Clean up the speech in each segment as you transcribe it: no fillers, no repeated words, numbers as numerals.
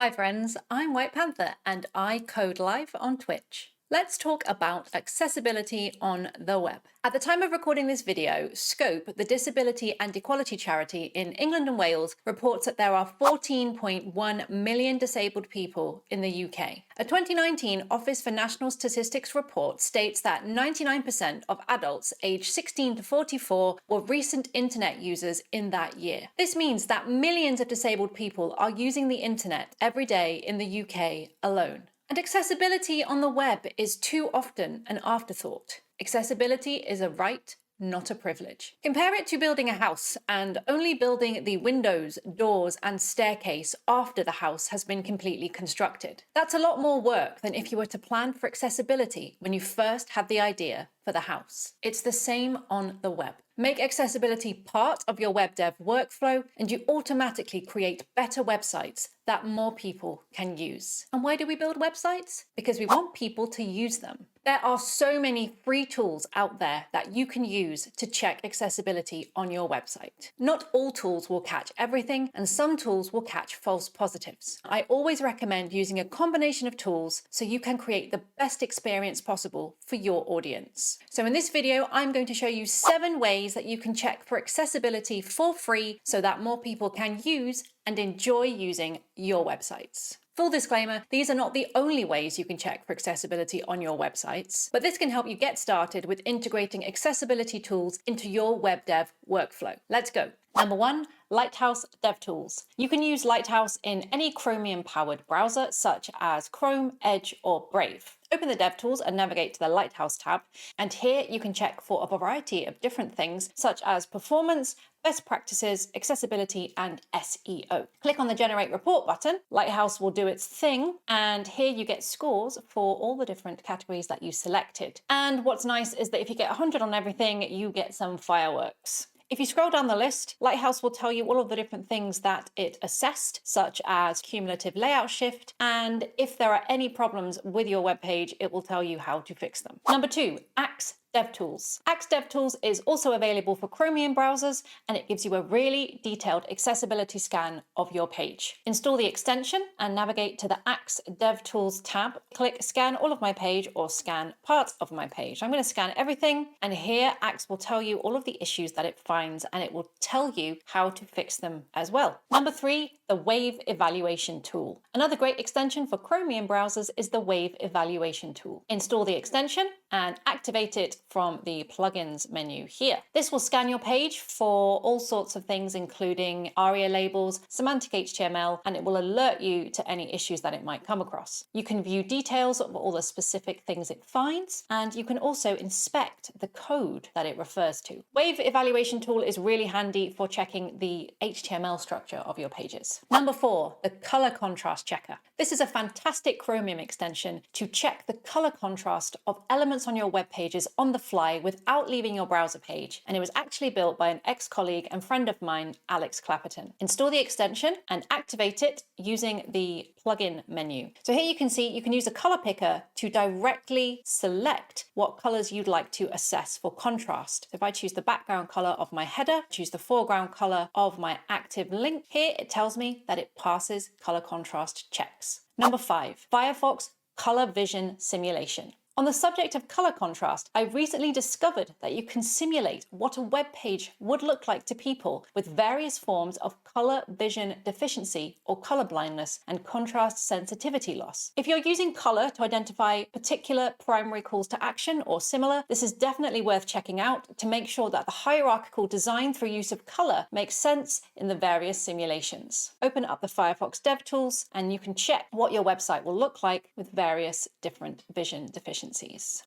Hi friends, I'm White Panther and I code live on Twitch. Let's talk about accessibility on the web. At the time of recording this video, Scope, the disability and equality charity in England and Wales, reports that there are 14.1 million disabled people in the UK. A 2019 Office for National Statistics report states that 99% of adults aged 16 to 44 were recent internet users in that year. This means that millions of disabled people are using the internet every day in the UK alone. And accessibility on the web is too often an afterthought. Accessibility is a right, not a privilege. Compare it to building a house and only building the windows, doors, and staircase after the house has been completely constructed. That's a lot more work than if you were to plan for accessibility when you first had the idea for the house. It's the same on the web. Make accessibility part of your web dev workflow and you automatically create better websites that more people can use. And why do we build websites? Because we want people to use them. There are so many free tools out there that you can use to check accessibility on your website. Not all tools will catch everything, and some tools will catch false positives. I always recommend using a combination of tools so you can create the best experience possible for your audience. So in this video, I'm going to show you 7 ways that you can check for accessibility for free so that more people can use and enjoy using your websites. Full disclaimer, these are not the only ways you can check for accessibility on your websites, but this can help you get started with integrating accessibility tools into your web dev workflow. Let's go. Number 1, Lighthouse Dev Tools. You can use Lighthouse in any Chromium-powered browser such as Chrome, Edge, or Brave. Open the DevTools and navigate to the Lighthouse tab, and here you can check for a variety of different things such as performance, best practices, accessibility, and SEO. Click on the Generate Report button. Lighthouse will do its thing, and here you get scores for all the different categories that you selected. And what's nice is that if you get 100 on everything, you get some fireworks. If you scroll down the list, Lighthouse will tell you all of the different things that it assessed, such as cumulative layout shift, and if there are any problems with your web page, it will tell you how to fix them. Number 2, Axe DevTools. Axe DevTools is also available for Chromium browsers, and it gives you a really detailed accessibility scan of your page. Install the extension and navigate to the Axe DevTools tab. Click Scan all of my page or Scan parts of my page. I'm going to scan everything, and here Axe will tell you all of the issues that it finds, and it will tell you how to fix them as well. Number 3, the Wave Evaluation Tool. Another great extension for Chromium browsers is the Wave Evaluation Tool. Install the extension and activate it from the plugins menu here. This will scan your page for all sorts of things, including ARIA labels, semantic HTML, and it will alert you to any issues that it might come across. You can view details of all the specific things it finds, and you can also inspect the code that it refers to. Wave Evaluation Tool is really handy for checking the HTML structure of your pages. Number 4, the Color Contrast Checker. This is a fantastic Chromium extension to check the color contrast of elements on your web pages on the fly without leaving your browser page, and it was actually built by an ex-colleague and friend of mine, Alex Clapperton. Install the extension and activate it using the plugin menu. So here you can see you can use a color picker to directly select what colors you'd like to assess for contrast. So if I choose the background color of my header, choose the foreground color of my active link, here it tells me that it passes color contrast checks. Number 5, Firefox Color Vision Simulation. On the subject of color contrast, I recently discovered that you can simulate what a web page would look like to people with various forms of color vision deficiency or color blindness and contrast sensitivity loss. If you're using color to identify particular primary calls to action or similar, this is definitely worth checking out to make sure that the hierarchical design through use of color makes sense in the various simulations. Open up the Firefox DevTools and you can check what your website will look like with various different vision deficiencies.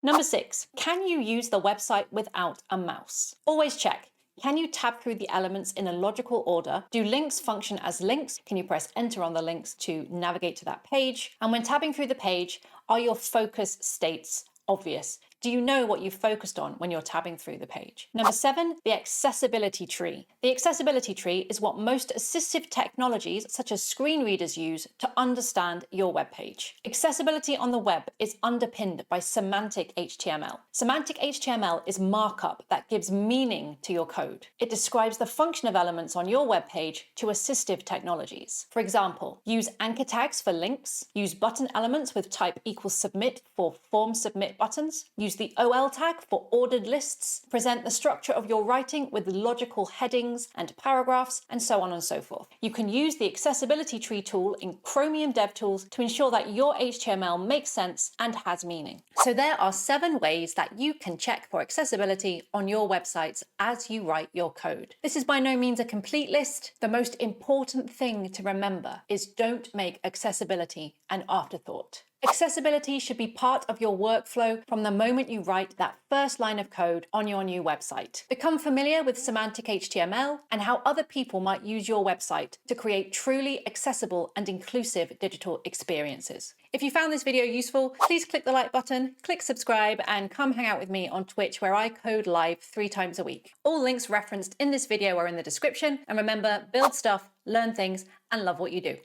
Number 6, can you use the website without a mouse? Always check. Can you tab through the elements in a logical order? Do links function as links? Can you press enter on the links to navigate to that page? And when tabbing through the page, are your focus states obvious? Do you know what you've focused on when you're tabbing through the page? Number 7, the accessibility tree. The accessibility tree is what most assistive technologies such as screen readers use to understand your web page. Accessibility on the web is underpinned by semantic HTML. Semantic HTML is markup that gives meaning to your code. It describes the function of elements on your web page to assistive technologies. For example, use anchor tags for links, use button elements with type equals submit for form submit buttons, use the OL tag for ordered lists, present the structure of your writing with logical headings and paragraphs, and so on and so forth. You can use the accessibility tree tool in Chromium Dev Tools to ensure that your HTML makes sense and has meaning. So there are 7 ways that you can check for accessibility on your websites as you write your code. This is by no means a complete list. The most important thing to remember is don't make accessibility an afterthought. Accessibility should be part of your workflow from the moment you write that first line of code on your new website. Become familiar with semantic HTML and how other people might use your website to create truly accessible and inclusive digital experiences. If you found this video useful, please click the like button, click subscribe, and come hang out with me on Twitch where I code live 3 times a week. All links referenced in this video are in the description. And remember, build stuff, learn things, and love what you do.